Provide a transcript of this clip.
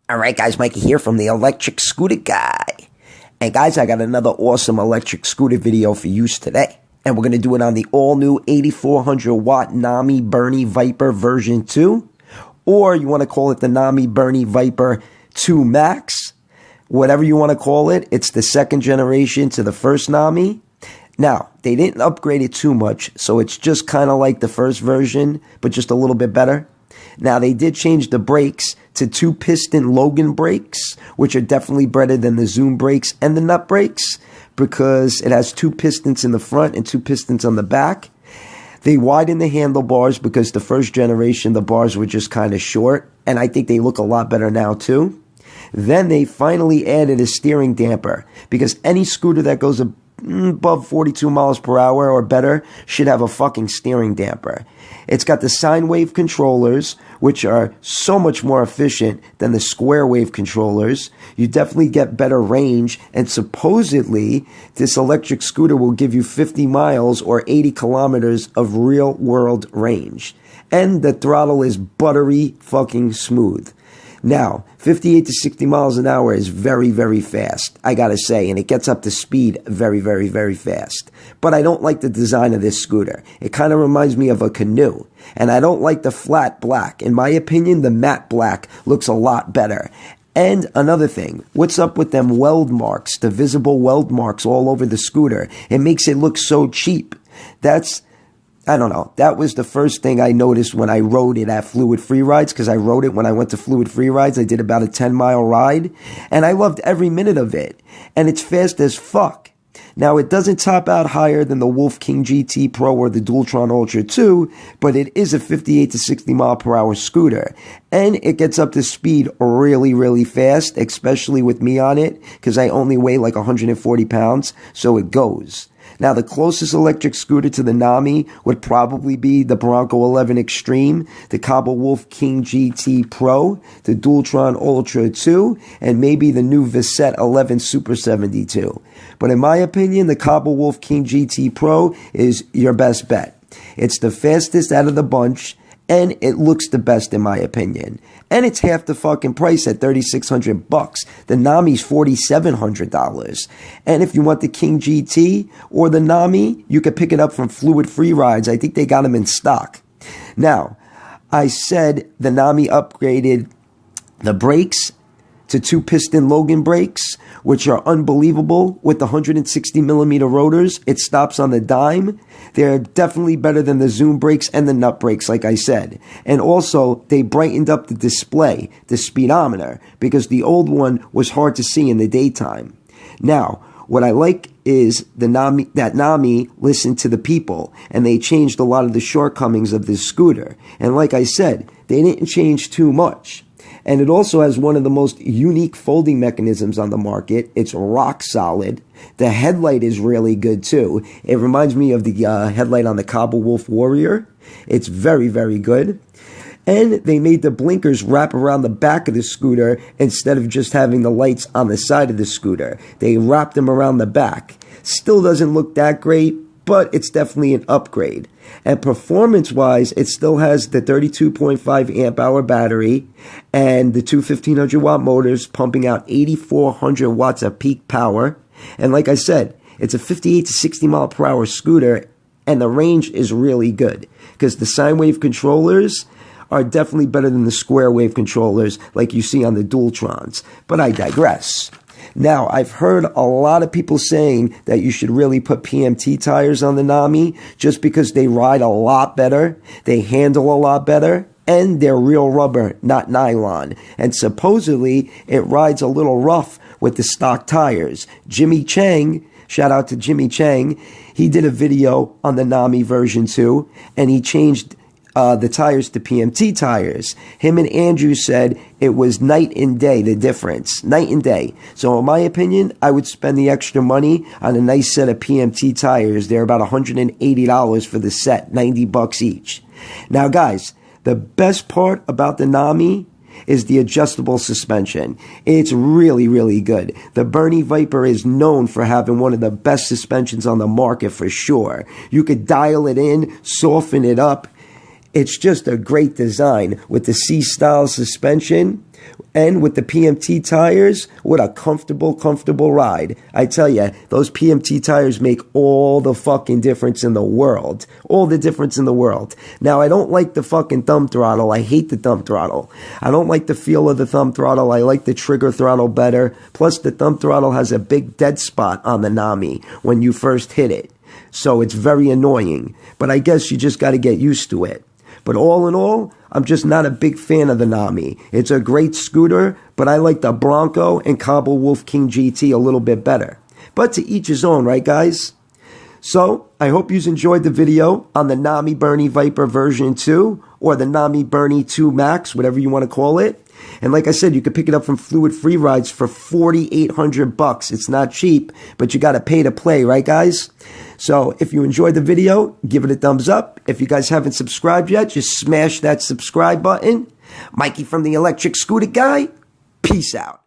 All right, guys, Mikey here from the Electric Scooter Guy. And guys, I got another awesome electric scooter video for use today. And we're going to do it on the all-new 8400 watt Nami Bernie Viper version 2. Or you want to call it the Nami Bernie Viper 2 Max. Whatever you want to call it, it's the second generation to the first Nami. Now, they didn't upgrade it too much, so it's just kind of like the first version, but just a little bit better. Now, they did change the brakes to 2-piston Logan brakes, which are definitely better than the Zoom brakes and the nut brakes, because it has 2 pistons in the front and 2 pistons on the back. They widened the handlebars because the first generation, the bars were just kind of short, and I think they look a lot better now too. Then they finally added a steering damper, because any scooter that goes above 42 miles per hour or better should have a fucking steering damper. It's got the sine wave controllers, which are so much more efficient than the square wave controllers. You definitely get better range, and supposedly this electric scooter will give you 50 miles or 80 kilometers of real world range. And the throttle is buttery fucking smooth. Now, 58 to 60 miles an hour is very, very fast, I gotta say, and it gets up to speed very, very, very fast. But I don't like the design of this scooter. It kind of reminds me of a canoe, and I don't like the flat black. In my opinion, the matte black looks a lot better. And another thing, what's up with them weld marks, the visible weld marks all over the scooter? It makes it look so cheap. I don't know. That was the first thing I noticed when I rode it at Fluid Free Rides, because I rode it when I went to Fluid Free Rides. I did about a 10-mile ride, and I loved every minute of it. And it's fast as fuck. Now, it doesn't top out higher than the Wolf King GT Pro or the Dualtron Ultra 2, but it is a 58 to 60 mile per hour scooter. And it gets up to speed really, really fast, especially with me on it, because I only weigh like 140 pounds, so it goes. Now, the closest electric scooter to the Nami would probably be the Bronco 11 Extreme, the Cobble Wolf King GT Pro, the Dualtron Ultra 2, and maybe the new Visette 11 Super 72. But in my opinion, the Cobble Wolf King GT Pro is your best bet. It's the fastest out of the bunch, and it looks the best in my opinion. And it's half the fucking price at $3,600. The Nami's $4,700. And if you want the King GT or the Nami, you can pick it up from Fluid Free Rides. I think they got them in stock. Now, I said the Nami upgraded the brakes to 2-piston Logan brakes, which are unbelievable. With the 160 millimeter rotors, it stops on the dime. They're definitely better than the Zoom brakes and the nut brakes, like I said. And also, they brightened up the display, the speedometer, because the old one was hard to see in the daytime. Now, what I like is that Nami listened to the people, and they changed a lot of the shortcomings of this scooter. And like I said, they didn't change too much. And it also has one of the most unique folding mechanisms on the market. It's rock solid. The headlight is really good too. It reminds me of the headlight on the Cobble Wolf Warrior. It's very, very good. And they made the blinkers wrap around the back of the scooter instead of just having the lights on the side of the scooter. They wrapped them around the back. Still doesn't look that great, but it's definitely an upgrade. And performance-wise, it still has the 32.5 amp-hour battery and the two 1,500-watt motors pumping out 8,400 watts of peak power. And like I said, it's a 58 to 60 mile per hour scooter, and the range is really good because the sine wave controllers are definitely better than the square wave controllers like you see on the Dualtrons. But I digress. Now, I've heard a lot of people saying that you should really put PMT tires on the Nami just because they ride a lot better, they handle a lot better, and they're real rubber, not nylon. And supposedly, it rides a little rough with the stock tires. Jimmy Chang, shout out to Jimmy Chang, he did a video on the Nami version 2, and he changed the tires to PMT tires. Him and Andrew said it was night and day, the difference. Night and day. So in my opinion, I would spend the extra money on a nice set of PMT tires. They're about $180 for the set, $90 each. Now guys, the best part about the Nami is the adjustable suspension. It's really, really good. The Bernie Viper is known for having one of the best suspensions on the market for sure. You could dial it in, soften it up. It's just a great design with the C-style suspension and with the PMT tires. What a comfortable ride. I tell you, those PMT tires make all the fucking difference in the world. All the difference in the world. Now, I don't like the fucking thumb throttle. I hate the thumb throttle. I don't like the feel of the thumb throttle. I like the trigger throttle better. Plus, the thumb throttle has a big dead spot on the Nami when you first hit it. So it's very annoying. But I guess you just got to get used to it. But all in all, I'm just not a big fan of the Nami. It's a great scooter, but I like the Bronco and Cobble Wolf King GT a little bit better. But to each his own, right, guys? So, I hope you enjoyed the video on the Nami Bernie Viper version 2, or the Nami Bernie 2 Max, whatever you want to call it. And like I said, you can pick it up from Fluid Free Rides for $4,800. It's not cheap, but you got to pay to play, right, guys? So if you enjoyed the video, give it a thumbs up. If you guys haven't subscribed yet, just smash that subscribe button. Mikey from the Electric Scooter Guy, peace out.